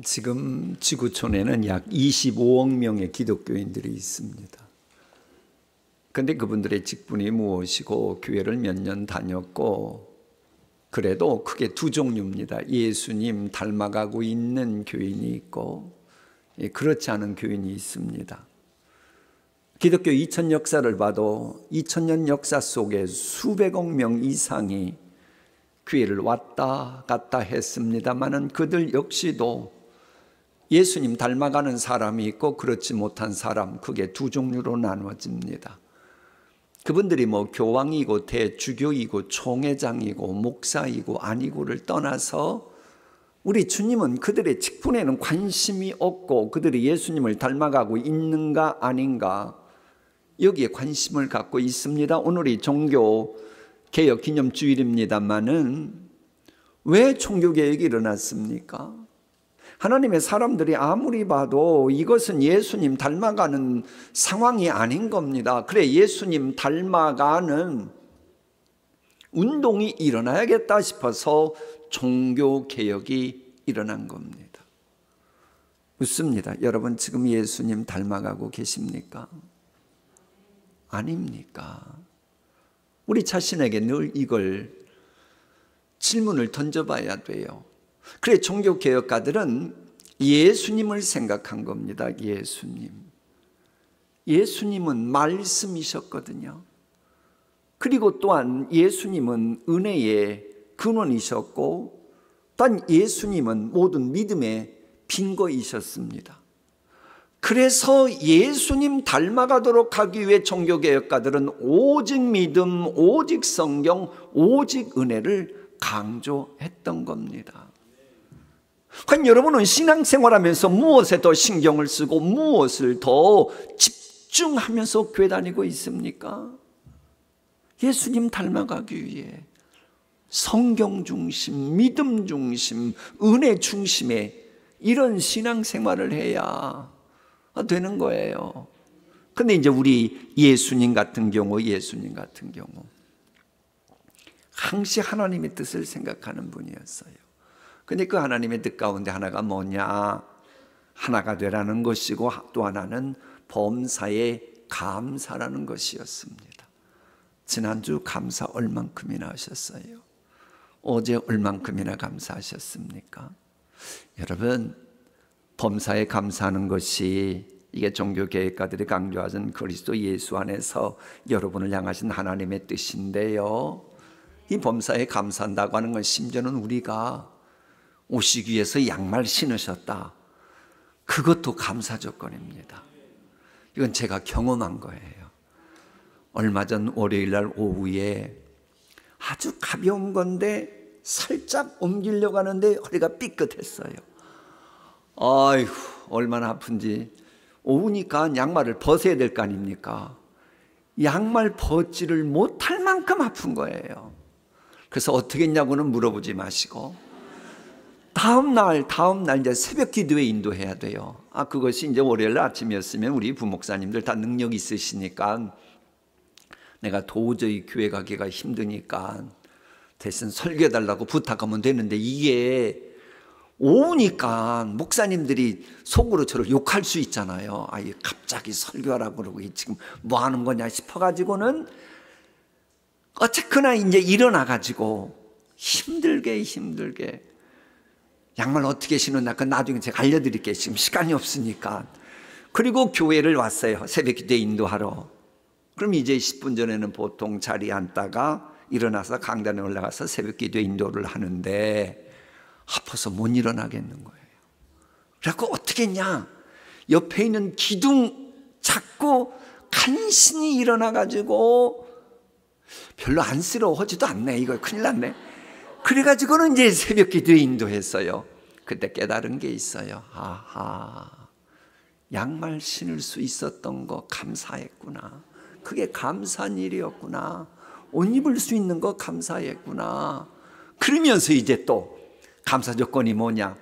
지금 지구촌에는 약 25억 명의 기독교인들이 있습니다. 그런데 그분들의 직분이 무엇이고 교회를 몇 년 다녔고, 그래도 크게 두 종류입니다. 예수님 닮아가고 있는 교인이 있고 그렇지 않은 교인이 있습니다. 기독교 2000 역사를 봐도 2000년 역사 속에 수백억 명 이상이 교회를 왔다 갔다 했습니다마는 그들 역시도 예수님 닮아가는 사람이 있고 그렇지 못한 사람, 크게 두 종류로 나누어집니다. 그분들이 교황이고 대주교이고 총회장이고 목사이고 아니고를 떠나서 우리 주님은 그들의 직분에는 관심이 없고 그들이 예수님을 닮아가고 있는가 아닌가 여기에 관심을 갖고 있습니다. 오늘이 종교개혁 기념주일입니다마는 왜 종교개혁이 일어났습니까? 하나님의 사람들이 아무리 봐도 이것은 예수님 닮아가는 상황이 아닌 겁니다. 그래, 예수님 닮아가는 운동이 일어나야겠다 싶어서 종교개혁이 일어난 겁니다. 묻습니다. 여러분 지금 예수님 닮아가고 계십니까? 아닙니까? 우리 자신에게 늘 이걸 질문을 던져봐야 돼요. 그래, 종교개혁가들은 예수님을 생각한 겁니다. 예수님은 말씀이셨거든요. 그리고 또한 예수님은 은혜의 근원이셨고 또한 예수님은 모든 믿음의 근거이셨습니다. 그래서 예수님 닮아가도록 하기 위해 종교개혁가들은 오직 믿음, 오직 성경, 오직 은혜를 강조했던 겁니다. 과연 여러분은 신앙생활하면서 무엇에 더 신경을 쓰고 무엇을 더 집중하면서 교회 다니고 있습니까? 예수님 닮아가기 위해 성경 중심, 믿음 중심, 은혜 중심의 이런 신앙생활을 해야 되는 거예요. 근데 이제 우리 예수님 같은 경우 항시 하나님의 뜻을 생각하는 분이었어요. 근데 그 하나님의 뜻 가운데 하나가 뭐냐? 하나가 되라는 것이고 또 하나는 범사에 감사라는 것이었습니다. 지난주 감사 얼만큼이나 하셨어요? 어제 얼만큼이나 감사하셨습니까? 여러분, 범사에 감사하는 것이 이게 종교개혁가들이 강조하는 그리스도 예수 안에서 여러분을 향하신 하나님의 뜻인데요, 이 범사에 감사한다고 하는 건 심지어는 우리가 오시기 위해서 양말 신으셨다, 그것도 감사 조건입니다. 이건 제가 경험한 거예요. 얼마 전 월요일 날 오후에 아주 가벼운 건데 살짝 옮기려고 하는데 허리가 삐끗했어요. 아이고, 얼마나 아픈지. 오후니까 양말을 벗어야 될 거 아닙니까? 양말 벗지를 못할 만큼 아픈 거예요. 그래서 어떻게 했냐고는 물어보지 마시고 다음 날 이제 새벽 기도에 인도해야 돼요. 그것이 이제 월요일 아침이었으면 우리 부목사님들 다 능력 있으시니까 내가 도저히 교회 가기가 힘드니까 대신 설교해달라고 부탁하면 되는데, 이게 오후니까 목사님들이 속으로 저를 욕할 수 있잖아요. 갑자기 설교하라고 그러고 지금 뭐 하는 거냐 싶어가지고는 어쨌거나 이제 일어나가지고 힘들게 양말 어떻게 신었나 그 나중에 제가 알려드릴게요. 지금 시간이 없으니까. 그리고 교회를 왔어요. 새벽 기도에 인도하러. 그럼 이제 10분 전에는 보통 자리에 앉다가 일어나서 강단에 올라가서 새벽 기도에 인도를 하는데 아파서 못 일어나겠는 거예요. 그래갖고 어떻게 했냐, 옆에 있는 기둥 잡고 간신히 일어나가지고, 별로 안쓰러워하지도 않네, 이거 큰일 났네. 그래가지고는 이제 새벽 기도에 인도했어요. 그때 깨달은 게 있어요. 양말 신을 수 있었던 거 감사했구나. 그게 감사한 일이었구나. 옷 입을 수 있는 거 감사했구나. 그러면서 이제 또 감사 조건이 뭐냐?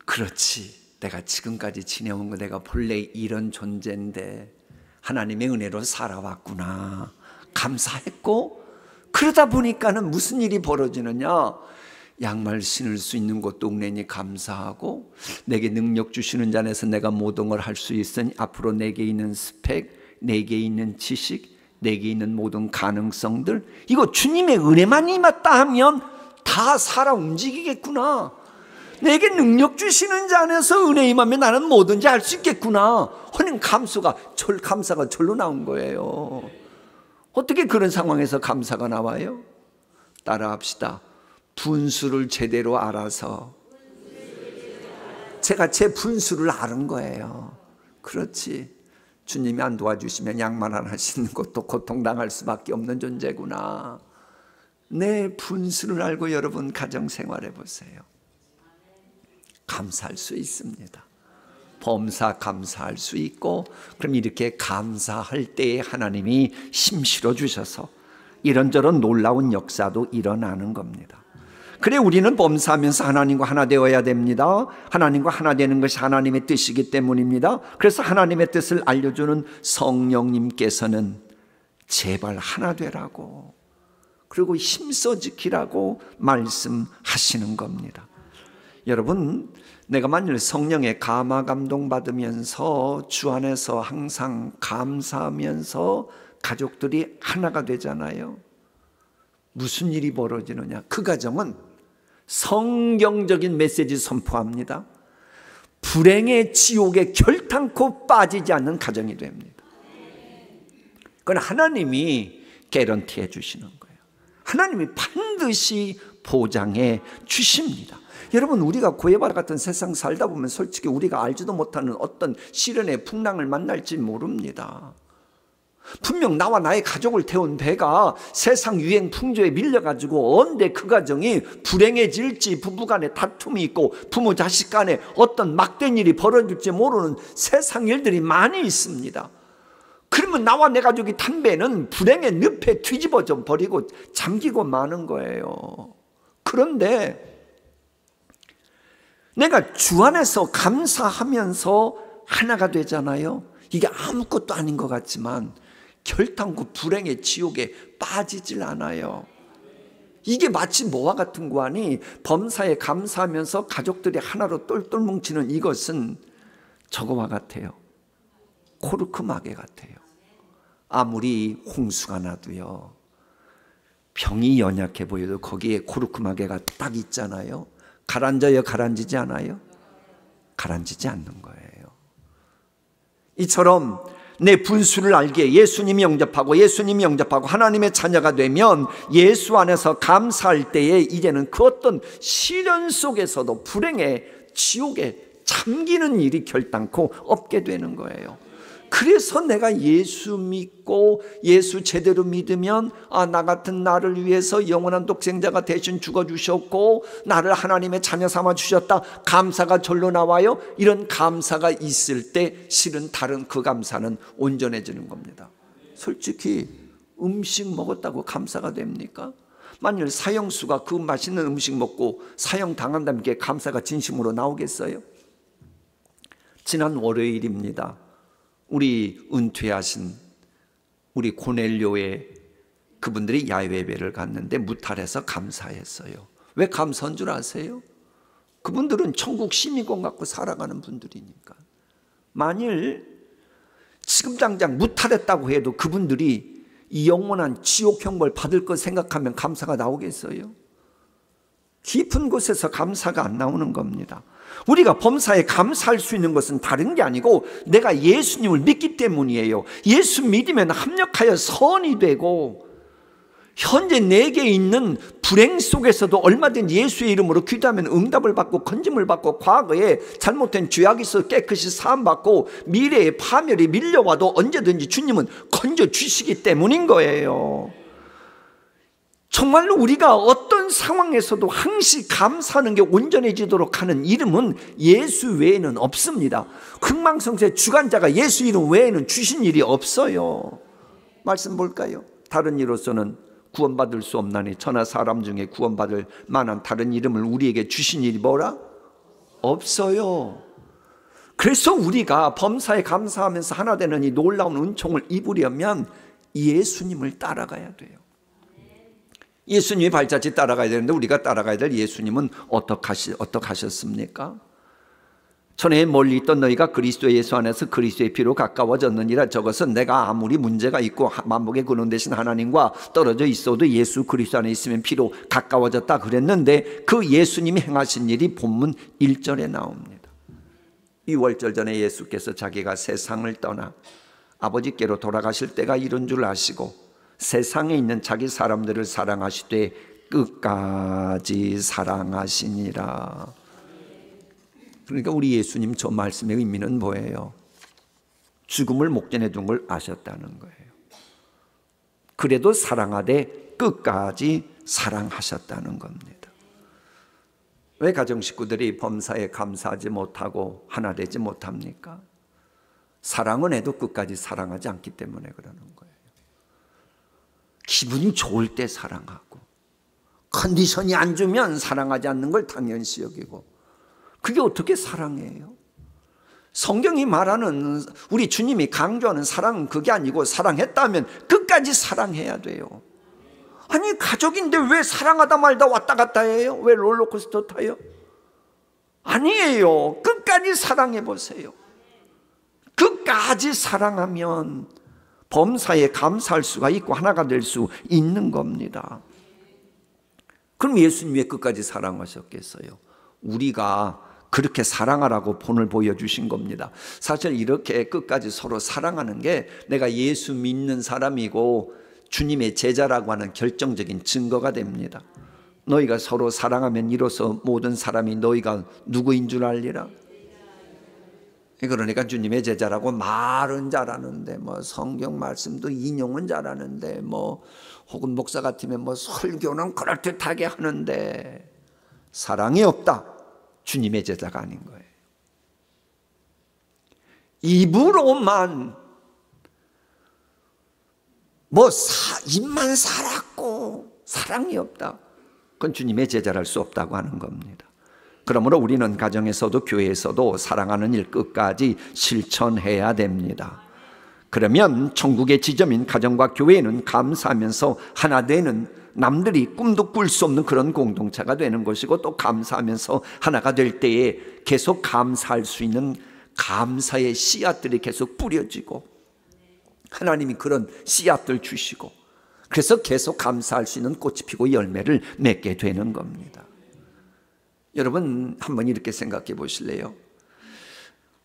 그렇지, 내가 지금까지 지내온 거 내가 본래 이런 존재인데 하나님의 은혜로 살아왔구나. 감사했고, 그러다 보니까는 무슨 일이 벌어지느냐? 양말 신을 수 있는 곳도 은혜니 감사하고, 내게 능력 주시는 자 안에서 내가 모든 걸 할 수 있으니 앞으로 내게 있는 스펙, 내게 있는 지식, 내게 있는 모든 가능성들, 이거 주님의 은혜만 임했다 하면 다 살아 움직이겠구나. 내게 능력 주시는 자 안에서 은혜 임하면 나는 뭐든지 할 수 있겠구나 하는 감사가 절로 나온 거예요. 어떻게 그런 상황에서 감사가 나와요? 따라합시다. 분수를 제대로 알아서, 제가 제 분수를 아는 거예요. 그렇지, 주님이 안 도와주시면 양말 하나 신는 것도 고통당할 수밖에 없는 존재구나. 내 분수를 알고 여러분 가정생활해 보세요. 감사할 수 있습니다. 범사 감사할 수 있고, 그럼 이렇게 감사할 때에 하나님이 힘 실어주셔서 이런저런 놀라운 역사도 일어나는 겁니다. 그래, 우리는 범사하면서 하나님과 하나 되어야 됩니다. 하나님과 하나 되는 것이 하나님의 뜻이기 때문입니다. 그래서 하나님의 뜻을 알려주는 성령님께서는 제발 하나 되라고, 그리고 힘써 지키라고 말씀하시는 겁니다. 여러분, 내가 만일 성령의 감화 감동 받으면서 주 안에서 항상 감사하면서 가족들이 하나가 되잖아요. 무슨 일이 벌어지느냐? 그 가정은 성경적인 메시지 선포합니다. 불행의 지옥에 결탄코 빠지지 않는 가정이 됩니다. 그건 하나님이 개런티해 주시는 거예요. 하나님이 반드시 보장해 주십니다. 여러분, 우리가 고해바다 같은 세상 살다 보면 솔직히 우리가 알지도 못하는 어떤 시련의 풍랑을 만날지 모릅니다. 분명 나와 나의 가족을 태운 배가 세상 유행 풍조에 밀려가지고 언제 그 가정이 불행해질지, 부부간에 다툼이 있고 부모 자식 간에 어떤 막된 일이 벌어질지 모르는 세상 일들이 많이 있습니다. 그러면 나와 내 가족이 탄 배는 불행의 늪에 뒤집어져 버리고 잠기고 마는 거예요. 그런데 내가 주 안에서 감사하면서 하나가 되잖아요. 이게 아무것도 아닌 것 같지만 결탄코 불행의 지옥에 빠지질 않아요. 이게 마치 뭐와 같은 거 아니? 범사에 감사하면서 가족들이 하나로 똘똘 뭉치는 이것은 저거와 같아요. 코르크 마개 같아요. 아무리 홍수가 나도요, 병이 연약해 보여도 거기에 코르크 마개가 딱 있잖아요. 가라앉아요? 가라앉지 않아요? 가라앉지 않는 거예요. 이처럼 내 분수를 알기에 예수님이 영접하고 하나님의 자녀가 되면 예수 안에서 감사할 때에 이제는 그 어떤 시련 속에서도 불행의 지옥에 잠기는 일이 결단코 없게 되는 거예요. 그래서 내가 예수 믿고 예수 제대로 믿으면 나 같은 나를 위해서 영원한 독생자가 대신 죽어주셨고 나를 하나님의 자녀 삼아 주셨다, 감사가 절로 나와요. 이런 감사가 있을 때 실은 다른 그 감사는 온전해지는 겁니다. 솔직히 음식 먹었다고 감사가 됩니까? 만일 사형수가 그 맛있는 음식 먹고 사형 당한다면 그게 감사가 진심으로 나오겠어요? 지난 월요일입니다. 우리 은퇴하신 우리 고넬료의 그분들이 야외배를 갔는데 무탈해서 감사했어요. 왜 감사한 줄 아세요? 그분들은 천국 시민권 갖고 살아가는 분들이니까. 만일 지금 당장 무탈했다고 해도 그분들이 이 영원한 지옥 형벌 받을 것 생각하면 감사가 나오겠어요? 깊은 곳에서 감사가 안 나오는 겁니다. 우리가 범사에 감사할 수 있는 것은 다른 게 아니고 내가 예수님을 믿기 때문이에요. 예수 믿으면 합력하여 선이 되고 현재 내게 있는 불행 속에서도 얼마든지 예수의 이름으로 기도하면 응답을 받고 건짐을 받고 과거에 잘못된 죄악이 있어 깨끗이 사함받고 미래의 파멸이 밀려와도 언제든지 주님은 건져주시기 때문인 거예요. 정말로 우리가 어떤 상황에서도 항시 감사하는 게 온전해지도록 하는 이름은 예수 외에는 없습니다. 흥망성쇠 주관자가 예수 이름 외에는 주신 일이 없어요. 말씀 볼까요? 다른 이로서는 구원받을 수 없나니 천하 사람 중에 구원받을 만한 다른 이름을 우리에게 주신 일이 뭐라? 없어요. 그래서 우리가 범사에 감사하면서 하나 되는 이 놀라운 은총을 입으려면 예수님을 따라가야 돼요. 예수님이 발자취 따라가야 되는데 우리가 따라가야 될 예수님은 어떡하셨습니까? 전에 멀리 있던 너희가 그리스도 예수 안에서 그리스도의 피로 가까워졌느니라. 저것은 내가 아무리 문제가 있고 만복의 근원 되신 하나님과 떨어져 있어도 예수 그리스도 안에 있으면 피로 가까워졌다 그랬는데, 그 예수님이 행하신 일이 본문 1절에 나옵니다. 유월절 전에 예수께서 자기가 세상을 떠나 아버지께로 돌아가실 때가 이른 줄 아시고 세상에 있는 자기 사람들을 사랑하시되 끝까지 사랑하시니라. 그러니까 우리 예수님 저 말씀의 의미는 뭐예요? 죽음을 목전에 둔 걸 아셨다는 거예요. 그래도 사랑하되 끝까지 사랑하셨다는 겁니다. 왜 가정 식구들이 범사에 감사하지 못하고 하나 되지 못합니까? 사랑은 해도 끝까지 사랑하지 않기 때문에 그러는 거예요. 기분이 좋을 때 사랑하고, 컨디션이 안 좋으면 사랑하지 않는 걸 당연시 여기고, 그게 어떻게 사랑이에요? 성경이 말하는, 우리 주님이 강조하는 사랑은 그게 아니고, 사랑했다면 끝까지 사랑해야 돼요. 아니, 가족인데 왜 사랑하다 말다 왔다 갔다 해요? 왜 롤러코스터 타요? 아니에요. 끝까지 사랑해 보세요. 끝까지 사랑하면 범사에 감사할 수가 있고 하나가 될 수 있는 겁니다. 그럼 예수님이 왜 끝까지 사랑하셨겠어요? 우리가 그렇게 사랑하라고 본을 보여주신 겁니다. 사실 이렇게 끝까지 서로 사랑하는 게 내가 예수 믿는 사람이고 주님의 제자라고 하는 결정적인 증거가 됩니다. 너희가 서로 사랑하면 이로써 모든 사람이 너희가 누구인 줄 알리라. 그러니까 주님의 제자라고 말은 잘하는데, 성경 말씀도 인용은 잘하는데, 혹은 목사 같으면 설교는 그럴듯하게 하는데 사랑이 없다, 주님의 제자가 아닌 거예요. 입으로만 입만 살았고 사랑이 없다, 그건 주님의 제자랄 수 없다고 하는 겁니다. 그러므로 우리는 가정에서도 교회에서도 사랑하는 일 끝까지 실천해야 됩니다. 그러면 천국의 지점인 가정과 교회는 감사하면서 하나 되는, 남들이 꿈도 꿀 수 없는 그런 공동체가 되는 것이고, 또 감사하면서 하나가 될 때에 계속 감사할 수 있는 감사의 씨앗들이 계속 뿌려지고, 하나님이 그런 씨앗들 주시고, 그래서 계속 감사할 수 있는 꽃이 피고 열매를 맺게 되는 겁니다. 여러분 한번 이렇게 생각해 보실래요?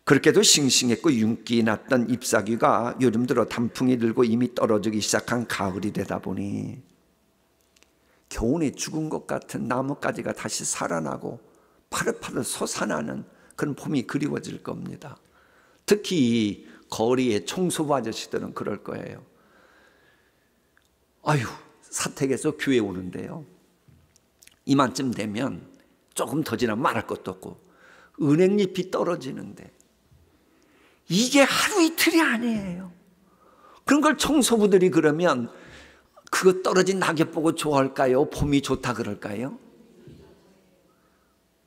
그렇게도 싱싱했고 윤기 났던 잎사귀가 요즘 들어 단풍이 들고 이미 떨어지기 시작한 가을이 되다 보니 겨우내 죽은 것 같은 나뭇가지가 다시 살아나고 파릇파릇 솟아나는 그런 봄이 그리워질 겁니다. 특히 거리의 청소부 아저씨들은 그럴 거예요. 아유, 사택에서 교회 오는데요, 이만쯤 되면 조금 더 지나면 말할 것도 없고 은행잎이 떨어지는데 이게 하루 이틀이 아니에요. 그런 걸 청소부들이 그러면 그거 떨어진 낙엽 보고 좋아할까요? 봄이 좋다 그럴까요?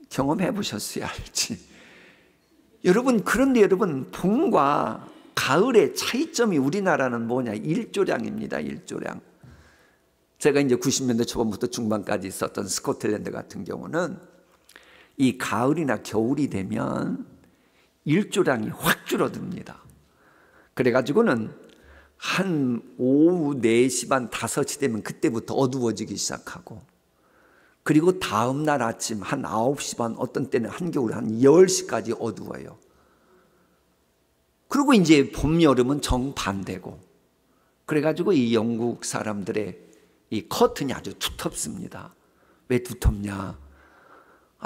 경험해 보셨어야 알지. 여러분, 그런데 여러분, 봄과 가을의 차이점이 우리나라는 뭐냐? 일조량입니다. 일조량. 제가 이제 90년대 초반부터 중반까지 있었던 스코틀랜드 같은 경우는 이 가을이나 겨울이 되면 일조량이 확 줄어듭니다. 그래가지고는 한 오후 4시 반 5시 되면 그때부터 어두워지기 시작하고, 그리고 다음 날 아침 한 9시 반, 어떤 때는 한겨울에 한 10시까지 어두워요. 그리고 이제 봄, 여름은 정반대고, 그래가지고 이 영국 사람들의 이 커튼이 아주 두텁습니다. 왜 두텁냐?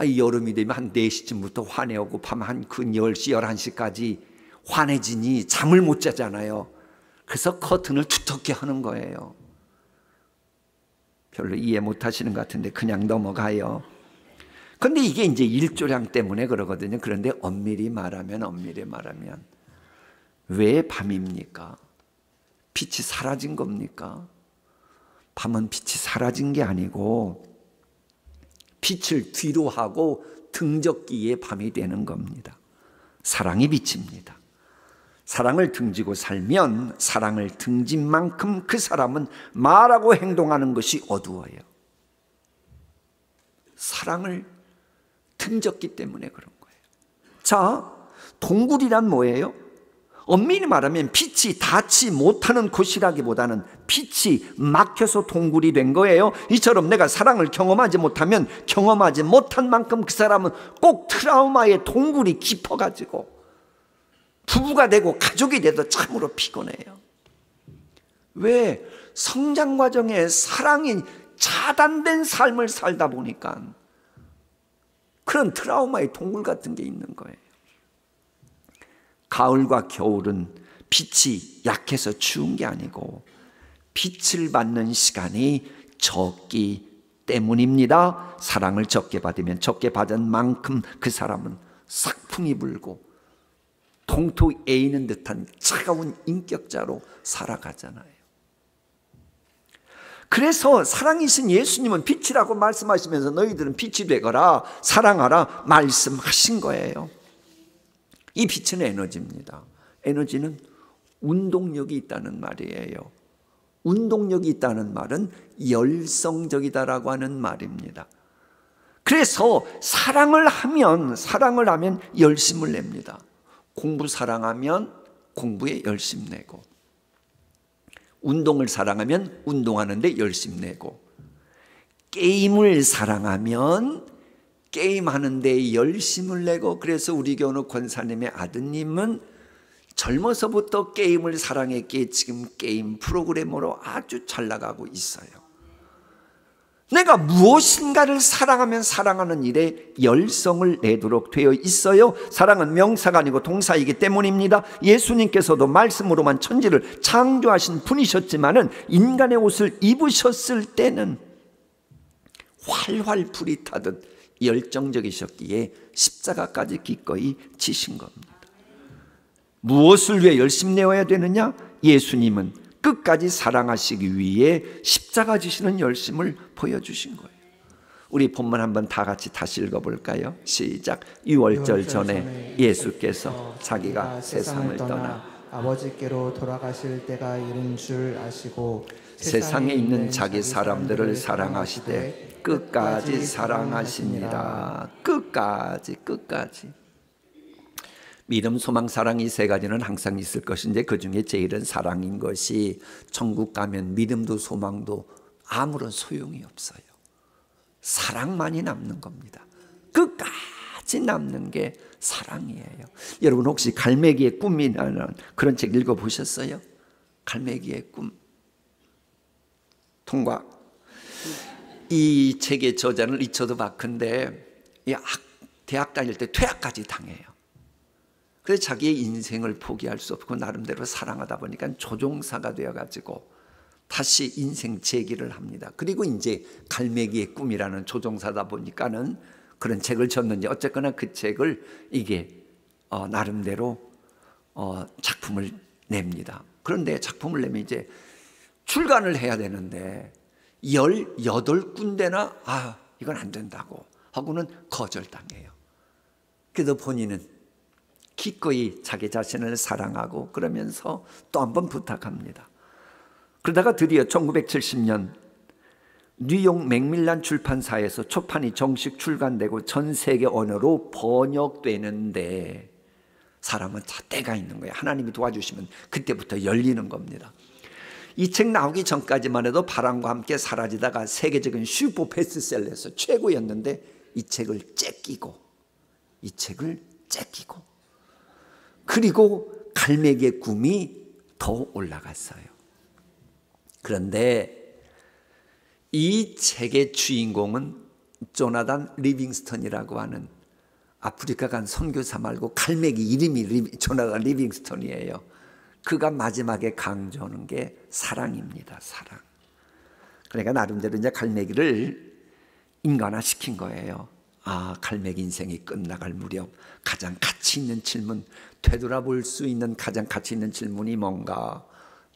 이 여름이 되면 한 4시쯤부터 환해오고 밤 한 그 10시, 11시까지 환해지니 잠을 못 자잖아요. 그래서 커튼을 두텁게 하는 거예요. 별로 이해 못 하시는 것 같은데 그냥 넘어가요. 그런데 이게 이제 일조량 때문에 그러거든요. 그런데 엄밀히 말하면 왜 밤입니까? 빛이 사라진 겁니까? 밤은 빛이 사라진 게 아니고 빛을 뒤로 하고 등졌기에 밤이 되는 겁니다. 사랑이 빛입니다. 사랑을 등지고 살면 사랑을 등진 만큼 그 사람은 말하고 행동하는 것이 어두워요. 사랑을 던졌기 때문에 그런 거예요. 자, 동굴이란 뭐예요? 엄밀히 말하면 빛이 닿지 못하는 곳이라기보다는 빛이 막혀서 동굴이 된 거예요. 이처럼 내가 사랑을 경험하지 못하면 경험하지 못한 만큼 그 사람은 꼭 트라우마의 동굴이 깊어가지고 부부가 되고 가족이 돼도 참으로 피곤해요. 왜? 성장 과정에 사랑이 차단된 삶을 살다 보니까 그런 트라우마의 동굴 같은 게 있는 거예요. 가을과 겨울은 빛이 약해서 추운 게 아니고 빛을 받는 시간이 적기 때문입니다. 사랑을 적게 받으면 적게 받은 만큼 그 사람은 삭풍이 불고 동토 에이는 듯한 차가운 인격자로 살아가잖아요. 그래서 사랑이신 예수님은 빛이라고 말씀하시면서 너희들은 빛이 되거라, 사랑하라 말씀하신 거예요. 이 빛은 에너지입니다. 에너지는 운동력이 있다는 말이에요. 운동력이 있다는 말은 열성적이다라고 하는 말입니다. 그래서 사랑을 하면 열심을 냅니다. 공부 사랑하면 공부에 열심 내고, 운동을 사랑하면 운동하는데 열심 내고, 게임을 사랑하면 게임하는데 열심을 내고, 그래서 우리 교우 권사님의 아드님은 젊어서부터 게임을 사랑했기에 지금 게임 프로그래머로 아주 잘 나가고 있어요. 내가 무엇인가를 사랑하면 사랑하는 일에 열성을 내도록 되어 있어요. 사랑은 명사가 아니고 동사이기 때문입니다. 예수님께서도 말씀으로만 천지를 창조하신 분이셨지만은 인간의 옷을 입으셨을 때는 활활 불이 타듯 열정적이셨기에 십자가까지 기꺼이 지신 겁니다. 무엇을 위해 열심히 내어야 되느냐? 예수님은 끝까지 사랑하시기 위해 십자가 지시는 열심을 보여주신 거예요. 우리 본문 한번 다 같이 다시 읽어볼까요? 시작. 유월절 전에 예수께서 자기가 세상을 떠나 아버지께로 돌아가실 때가 이른 줄 아시고 세상에 있는 자기 사람들을 사랑하시되 끝까지 사랑하십니다. 끝까지. 믿음, 소망, 사랑 이 세 가지는 항상 있을 것인데 그 중에 제일은 사랑인 것이, 천국 가면 믿음도 소망도 아무런 소용이 없어요. 사랑만이 남는 겁니다. 끝까지 남는 게 사랑이에요. 여러분 혹시 갈매기의 꿈이라는 그런 책 읽어보셨어요? 갈매기의 꿈. 통과. 이 책의 저자는 리처드 바크인데 대학 다닐 때 퇴학까지 당해요. 그래서 자기의 인생을 포기할 수 없고 나름대로 사랑하다 보니까 조종사가 되어가지고 다시 인생 재기를 합니다. 그리고 이제 갈매기의 꿈이라는 조종사다 보니까는 그런 책을 졌는지 어쨌거나 그 책을 이게 나름대로 작품을 냅니다. 그런데 작품을 내면 이제 출간을 해야 되는데 18군데나 이건 안 된다고 하고는 거절당해요. 그래도 본인은 기꺼이 자기 자신을 사랑하고 그러면서 또 한 번 부탁합니다. 그러다가 드디어 1970년 뉴욕 맥밀란 출판사에서 초판이 정식 출간되고 전 세계 언어로 번역되는데 사람은 다 때가 있는 거예요. 하나님이 도와주시면 그때부터 열리는 겁니다. 이 책 나오기 전까지만 해도 바람과 함께 사라지다가 세계적인 슈퍼 베스트셀러에서 최고였는데 이 책을 째끼고 그리고 갈매기의 꿈이 더 올라갔어요. 그런데 이 책의 주인공은 조나단 리빙스턴이라고 하는 아프리카 간 선교사 말고 갈매기 이름이 조나단 리빙스턴이에요. 그가 마지막에 강조하는 게 사랑입니다. 사랑. 그러니까 나름대로 이제 갈매기를 인간화시킨 거예요. 갈매기 인생이 끝나갈 무렵 가장 가치 있는 질문, 되돌아볼 수 있는 가장 가치 있는 질문이 뭔가?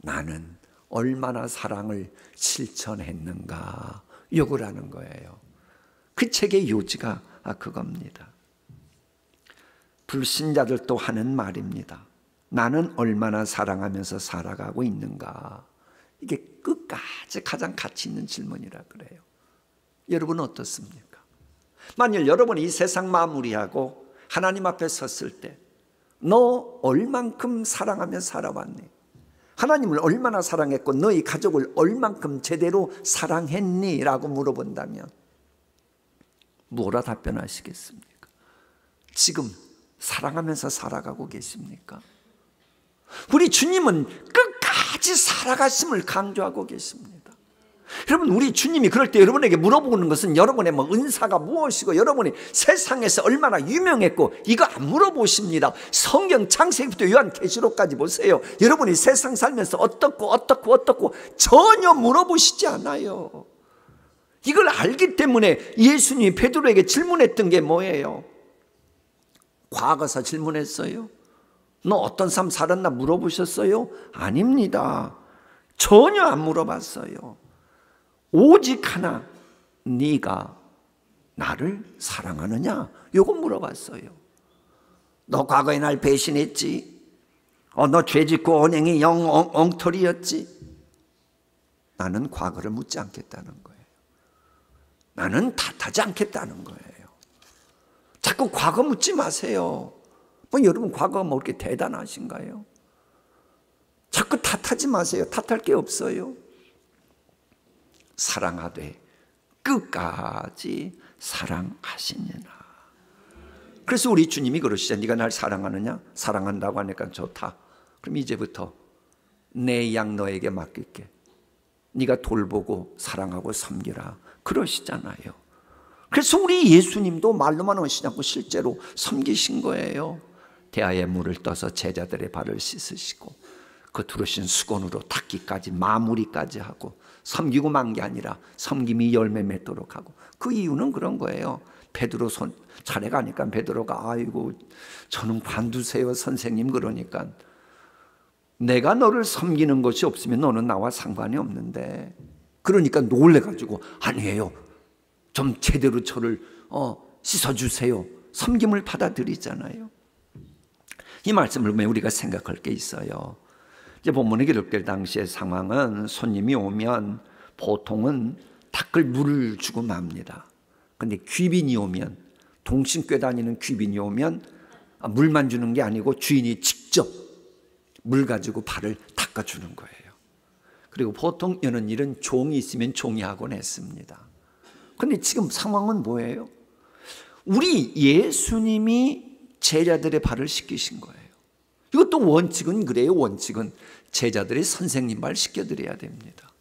나는 얼마나 사랑을 실천했는가? 욕을 하는 거예요. 그 책의 요지가 그겁니다. 불신자들도 하는 말입니다. 나는 얼마나 사랑하면서 살아가고 있는가? 이게 끝까지 가장 가치 있는 질문이라 그래요. 여러분 어떻습니까? 만일 여러분이 이 세상 마무리하고 하나님 앞에 섰을 때 너 얼만큼 사랑하며 살아왔니? 하나님을 얼마나 사랑했고 너희 가족을 얼만큼 제대로 사랑했니? 라고 물어본다면 뭐라 답변하시겠습니까? 지금 사랑하면서 살아가고 계십니까? 우리 주님은 끝까지 살아가심을 강조하고 계십니다. 여러분, 우리 주님이 그럴 때 여러분에게 물어보는 것은 여러분의 은사가 무엇이고 여러분이 세상에서 얼마나 유명했고 이거 안 물어보십니다. 성경 창세기부터 요한계시록까지 보세요. 여러분이 세상 살면서 어떻고 전혀 물어보시지 않아요. 이걸 알기 때문에 예수님이 베드로에게 질문했던 게 뭐예요? 과거사 질문했어요? 너 어떤 삶 살았나 물어보셨어요? 아닙니다. 전혀 안 물어봤어요. 오직 하나, 네가 나를 사랑하느냐? 요거 물어봤어요. 너 과거에 날 배신했지? 너 죄짓고 언행이 엉터리였지? 나는 과거를 묻지 않겠다는 거예요. 나는 탓하지 않겠다는 거예요. 자꾸 과거 묻지 마세요. 여러분 과거가 뭐 그렇게 대단하신가요? 자꾸 탓하지 마세요. 탓할 게 없어요. 사랑하되 끝까지 사랑하시느냐. 그래서 우리 주님이 그러시죠. 네가 날 사랑하느냐? 사랑한다고 하니까 좋다. 그럼 이제부터 내 양 너에게 맡길게. 네가 돌보고 사랑하고 섬기라. 그러시잖아요. 그래서 우리 예수님도 말로만 하시지 않고 실제로 섬기신 거예요. 대하에 물을 떠서 제자들의 발을 씻으시고 그 두르신 수건으로 닦기까지 마무리까지 하고 섬기고 만 게 아니라 섬김이 열매 맺도록 하고. 그 이유는 그런 거예요. 베드로 차례가 아니까 베드로가 아이고 저는 관두세요 선생님. 그러니까 내가 너를 섬기는 것이 없으면 너는 나와 상관이 없는데. 그러니까 놀래가지고 아니에요. 좀 제대로 저를 씻어주세요. 섬김을 받아들이잖아요. 이 말씀을 보면 우리가 생각할 게 있어요. 이제 본문에 기록될 당시의 상황은 손님이 오면 보통은 닦을 물을 주고 맙니다. 근데 귀빈이 오면, 동심 꿰다니는 귀빈이 오면 물만 주는 게 아니고 주인이 직접 물 가지고 발을 닦아주는 거예요. 그리고 보통 이런 일은 종이 있으면 종이 하곤 했습니다. 근데 지금 상황은 뭐예요? 우리 예수님이 제자들의 발을 씻기신 거예요. 이것도 원칙은 그래요. 원칙은 제자들이 선생님 발 씻겨드려야 됩니다.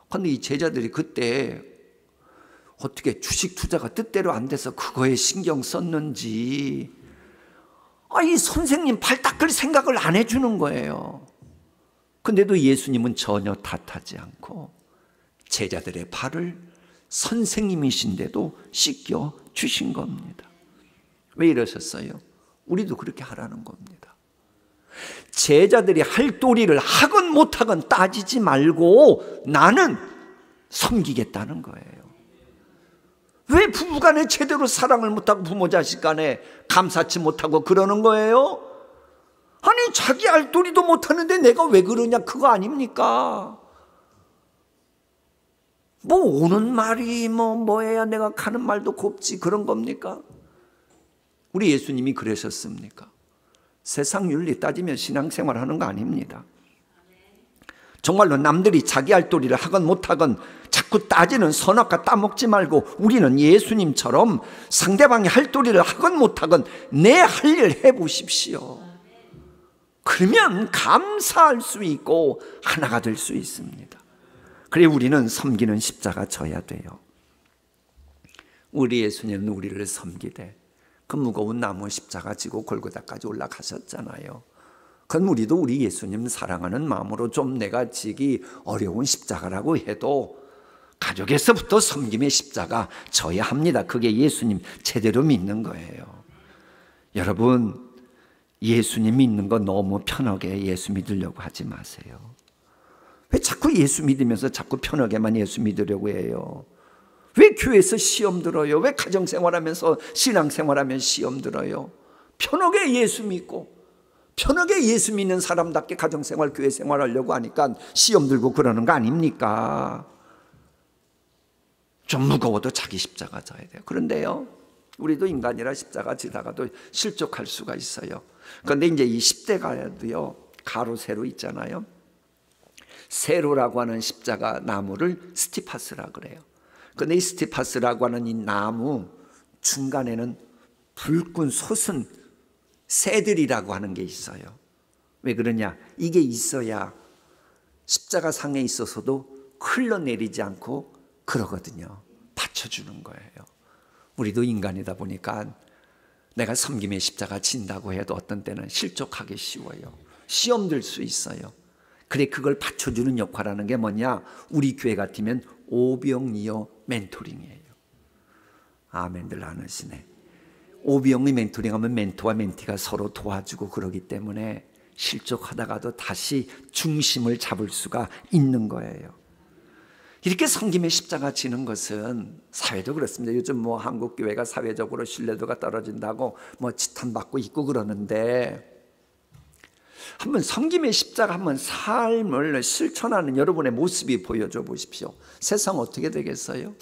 그런데 이 제자들이 그때 어떻게 주식 투자가 뜻대로 안 돼서 그거에 신경 썼는지 이 선생님 발 닦을 생각을 안 해주는 거예요. 근데도 예수님은 전혀 탓하지 않고 제자들의 발을 선생님이신데도 씻겨 주신 겁니다. 왜 이러셨어요? 우리도 그렇게 하라는 겁니다. 제자들이 할 도리를 하건 못하건 따지지 말고 나는 섬기겠다는 거예요. 왜 부부간에 제대로 사랑을 못하고 부모 자식 간에 감사치 못하고 그러는 거예요? 아니 자기 할 도리도 못하는데 내가 왜 그러냐 그거 아닙니까? 뭐 오는 말이 뭐해야 내가 가는 말도 곱지 그런 겁니까? 우리 예수님이 그러셨습니까? 세상 윤리 따지면 신앙생활 하는 거 아닙니다. 정말로 남들이 자기 할 도리를 하건 못하건 자꾸 따지는 선악과 따먹지 말고 우리는 예수님처럼 상대방이 할 도리를 하건 못하건 내 할 일 해보십시오. 그러면 감사할 수 있고 하나가 될 수 있습니다. 그래 우리는 섬기는 십자가 져야 돼요. 우리 예수님은 우리를 섬기되 그 무거운 나무 십자가 지고 골고다까지 올라가셨잖아요. 그건 우리도 우리 예수님 사랑하는 마음으로 좀 내가 지기 어려운 십자가라고 해도 가족에서부터 섬김의 십자가 져야 합니다. 그게 예수님 제대로 믿는 거예요. 여러분 예수님 믿는 거 너무 편하게 예수 믿으려고 하지 마세요. 왜 자꾸 예수 믿으면서 자꾸 편하게만 예수 믿으려고 해요? 왜 교회에서 시험 들어요? 왜 가정생활하면서 신앙생활하면 시험 들어요? 편하게 예수 믿고 편하게 예수 믿는 사람답게 가정생활, 교회생활 하려고 하니까 시험 들고 그러는 거 아닙니까? 좀 무거워도 자기 십자가 져야 돼요. 그런데요, 우리도 인간이라 십자가 지다가도 실족할 수가 있어요. 그런데 이제 이 10대가도요, 가로 세로 있잖아요. 세로라고 하는 십자가 나무를 스티파스라 그래요. 그런데 이 스티파스라고 하는 이 나무 중간에는 붉은 솟은 새들이라고 하는 게 있어요. 왜 그러냐? 이게 있어야 십자가 상에 있어서도 흘러내리지 않고 그러거든요. 받쳐주는 거예요. 우리도 인간이다 보니까 내가 섬김의 십자가 진다고 해도 어떤 때는 실족하기 쉬워요. 시험 들 수 있어요. 그래, 그걸 받쳐주는 역할하는 게 뭐냐? 우리 교회 같으면 오병이어 멘토링이에요. 아멘들 안 하시네. 오병이 멘토링하면 멘토와 멘티가 서로 도와주고 그러기 때문에 실족하다가도 다시 중심을 잡을 수가 있는 거예요. 이렇게 섬김의 십자가 지는 것은 사회도 그렇습니다. 요즘 뭐 한국 교회가 사회적으로 신뢰도가 떨어진다고 뭐 지탄받고 있고 그러는데, 한번 섬김의 십자가 한번 삶을 실천하는 여러분의 모습이 보여줘 보십시오. 세상 어떻게 되겠어요?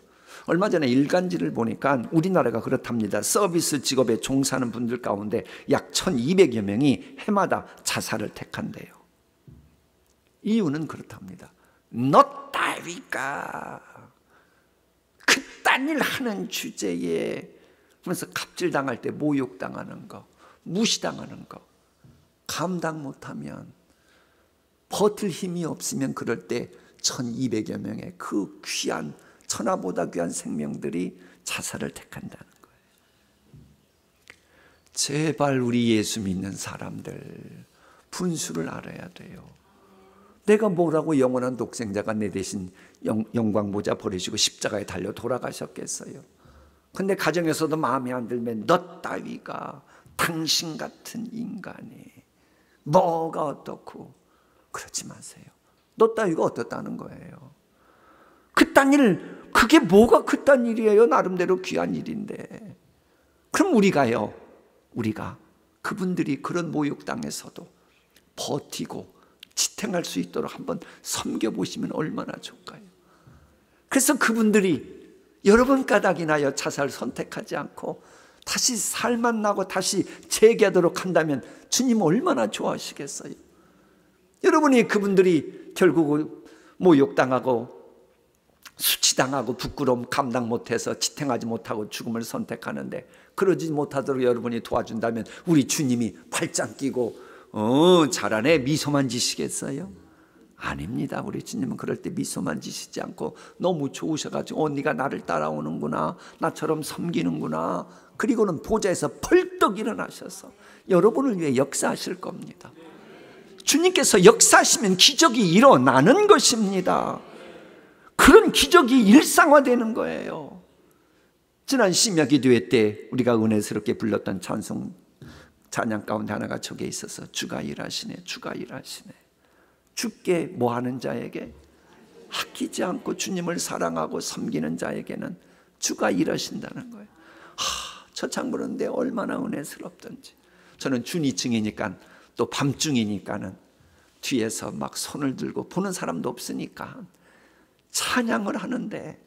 얼마 전에 일간지를 보니까 우리나라가 그렇답니다. 서비스 직업에 종사하는 분들 가운데 약 1200여 명이 해마다 자살을 택한대요. 이유는 그렇답니다. 너 따위가 그딴 일 하는 주제에 그러면서 갑질당할 때 모욕당하는 거, 무시당하는 거 감당 못하면, 버틸 힘이 없으면 그럴 때 1200여 명의 그 귀한, 천하보다 귀한 생명들이 자살을 택한다는 거예요. 제발 우리 예수 믿는 사람들 분수를 알아야 돼요. 내가 뭐라고 영원한 독생자가 내 대신 영광 모자 버리시고 십자가에 달려 돌아가셨겠어요. 근데 가정에서도 마음에 안 들면 너 따위가, 당신 같은 인간이 뭐가 어떻고, 그러지 마세요. 너 따위가 어떻다는 거예요. 그딴 일, 그게 뭐가 그딴 일이에요? 나름대로 귀한 일인데. 그럼 우리가 그분들이 그런 모욕당해서도 버티고 지탱할 수 있도록 한번 섬겨보시면 얼마나 좋을까요? 그래서 그분들이 여러분 까닭이나여 자살 선택하지 않고 다시 살만 나고 다시 재기하도록 한다면 주님 얼마나 좋아하시겠어요? 여러분이 그분들이 결국 모욕당하고 수치당하고 부끄러움 감당 못해서 지탱하지 못하고 죽음을 선택하는데, 그러지 못하도록 여러분이 도와준다면 우리 주님이 팔짱 끼고 잘하네 미소만 지시겠어요? 아닙니다. 우리 주님은 그럴 때 미소만 지시지 않고 너무 좋으셔가지고 네가 나를 따라오는구나, 나처럼 섬기는구나, 그리고는 보좌에서 벌떡 일어나셔서 여러분을 위해 역사하실 겁니다. 주님께서 역사하시면 기적이 일어나는 것입니다. 그런 기적이 일상화되는 거예요. 지난 심야기도회 때 우리가 은혜스럽게 불렀던 찬양 가운데 하나가 저게 있어서 주가 일하시네, 주가 일하시네. 주께 뭐하는 자에게, 아끼지 않고 주님을 사랑하고 섬기는 자에게는 주가 일하신다는 거예요. 저 창부는데 얼마나 은혜스럽던지. 저는 준이층이니까, 또 밤중이니까는 뒤에서 막 손을 들고 보는 사람도 없으니까 찬양을 하는데,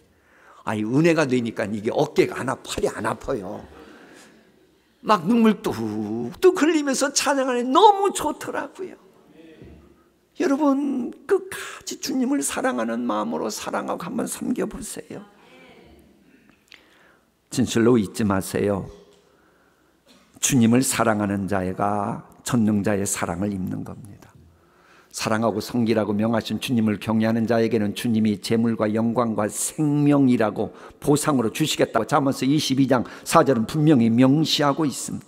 은혜가 되니까 이게 어깨가 안 아파, 팔이 안 아파요. 막 눈물 뚝뚝 흘리면서 찬양하니 너무 좋더라고요. 여러분 끝까지 주님을 사랑하는 마음으로 사랑하고 한번 섬겨보세요. 진실로 잊지 마세요. 주님을 사랑하는 자가 전능자의 사랑을 입는 겁니다. 사랑하고 섬기라고 명하신 주님을 경외하는 자에게는 주님이 재물과 영광과 생명이라고 보상으로 주시겠다고 잠언서 22장 4절은 분명히 명시하고 있습니다.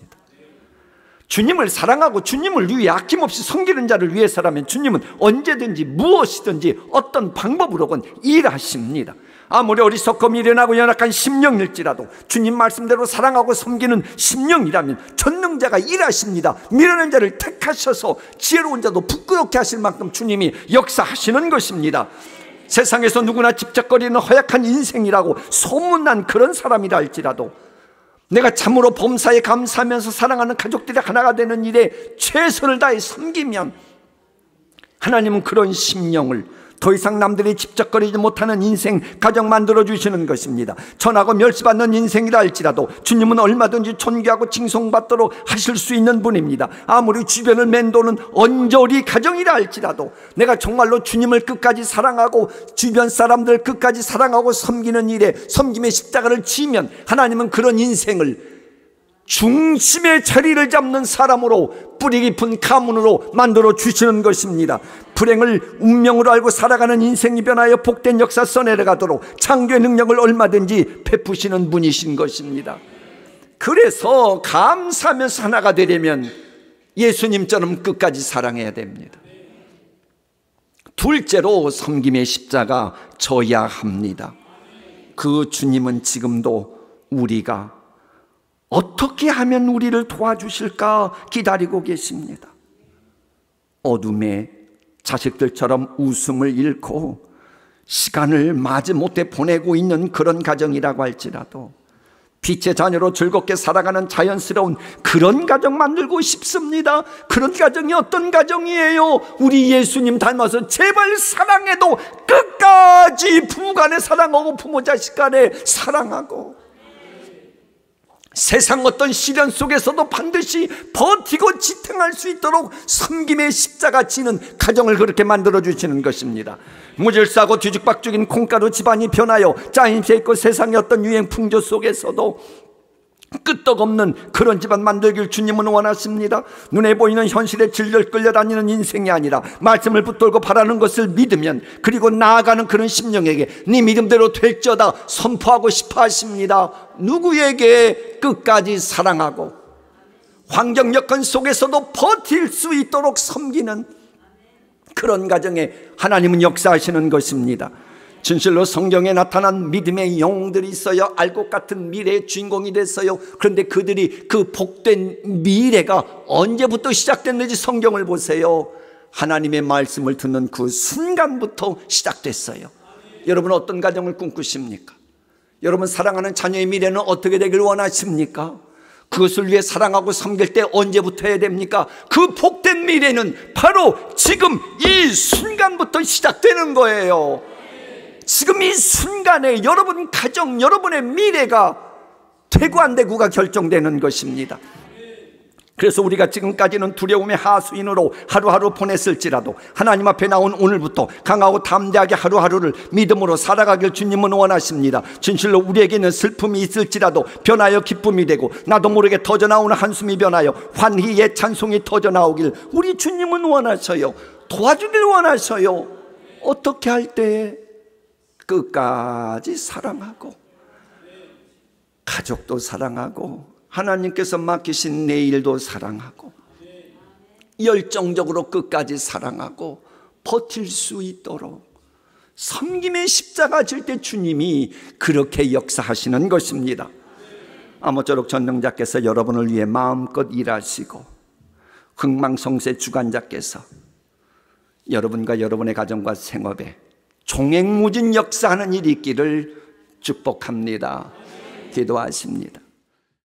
주님을 사랑하고 주님을 위해 아낌없이 섬기는 자를 위해서라면 주님은 언제든지 무엇이든지 어떤 방법으로건 일하십니다. 아무리 어리석고 미련하고 연약한 심령일지라도 주님 말씀대로 사랑하고 섬기는 심령이라면 전능자가 일하십니다. 미련한 자를 택하셔서 지혜로운 자도 부끄럽게 하실 만큼 주님이 역사하시는 것입니다. 세상에서 누구나 집적거리는 허약한 인생이라고 소문난 그런 사람이라 할지라도 내가 참으로 범사에 감사하면서 사랑하는 가족들이 하나가 되는 일에 최선을 다해 섬기면 하나님은 그런 심령을 더 이상 남들이 집적거리지 못하는 인생, 가정 만들어주시는 것입니다. 천하고 멸시받는 인생이라 할지라도 주님은 얼마든지 존귀하고 칭송받도록 하실 수 있는 분입니다. 아무리 주변을 맴도는 언저리 가정이라 할지라도 내가 정말로 주님을 끝까지 사랑하고 주변 사람들 끝까지 사랑하고 섬기는 일에 섬김의 십자가를 지면 하나님은 그런 인생을 중심의 자리를 잡는 사람으로 뿌리 깊은 가문으로 만들어 주시는 것입니다. 불행을 운명으로 알고 살아가는 인생이 변하여 복된 역사 써내려가도록 창조의 능력을 얼마든지 베푸시는 분이신 것입니다. 그래서 감사하면서 하나가 되려면 예수님처럼 끝까지 사랑해야 됩니다. 둘째로 섬김의 십자가 져야 합니다. 그 주님은 지금도 우리가 어떻게 하면 우리를 도와주실까 기다리고 계십니다. 어둠에 자식들처럼 웃음을 잃고 시간을 마지못해 보내고 있는 그런 가정이라고 할지라도 빛의 자녀로 즐겁게 살아가는 자연스러운 그런 가정 만들고 싶습니다. 그런 가정이 어떤 가정이에요? 우리 예수님 닮아서 제발 사랑해도 끝까지 부부간에 사랑하고 부모 자식 간에 사랑하고 세상 어떤 시련 속에서도 반드시 버티고 지탱할 수 있도록 섬김의 십자가 지는 가정을 그렇게 만들어주시는 것입니다. 무질서하고 뒤죽박죽인 콩가루 집안이 변하여 짜임새 있고 세상의 어떤 유행 풍조 속에서도 끄떡없는 그런 집안 만들길 주님은 원하십니다. 눈에 보이는 현실에 질질 끌려다니는 인생이 아니라 말씀을 붙들고 바라는 것을 믿으면 그리고 나아가는 그런 심령에게 네 믿음대로 될지어다 선포하고 싶어 하십니다. 누구에게? 끝까지 사랑하고 환경 여건 속에서도 버틸 수 있도록 섬기는 그런 가정에 하나님은 역사하시는 것입니다. 진실로 성경에 나타난 믿음의 영웅들이 있어요. 알곡 같은 미래의 주인공이 됐어요. 그런데 그들이 그 복된 미래가 언제부터 시작됐는지 성경을 보세요. 하나님의 말씀을 듣는 그 순간부터 시작됐어요. 여러분 어떤 가정을 꿈꾸십니까? 여러분 사랑하는 자녀의 미래는 어떻게 되길 원하십니까? 그것을 위해 사랑하고 섬길 때 언제부터 해야 됩니까? 그 복된 미래는 바로 지금 이 순간부터 시작되는 거예요. 지금 이 순간에 여러분 가정, 여러분의 미래가 되고 안 되고가 결정되는 것입니다. 그래서 우리가 지금까지는 두려움의 하수인으로 하루하루 보냈을지라도 하나님 앞에 나온 오늘부터 강하고 담대하게 하루하루를 믿음으로 살아가길 주님은 원하십니다. 진실로 우리에게는 슬픔이 있을지라도 변하여 기쁨이 되고 나도 모르게 터져나오는 한숨이 변하여 환희의 찬송이 터져나오길 우리 주님은 원하셔요. 도와주길 원하셔요. 어떻게 할 때에? 끝까지 사랑하고 가족도 사랑하고 하나님께서 맡기신 내일도 사랑하고 열정적으로 끝까지 사랑하고 버틸 수 있도록 섬김의 십자가 질 때 주님이 그렇게 역사하시는 것입니다. 아모쪼록 전능자께서 여러분을 위해 마음껏 일하시고 흥망성쇠 주관자께서 여러분과 여러분의 가정과 생업에 종횡무진 역사하는 일이 있기를 축복합니다. 기도하십니다.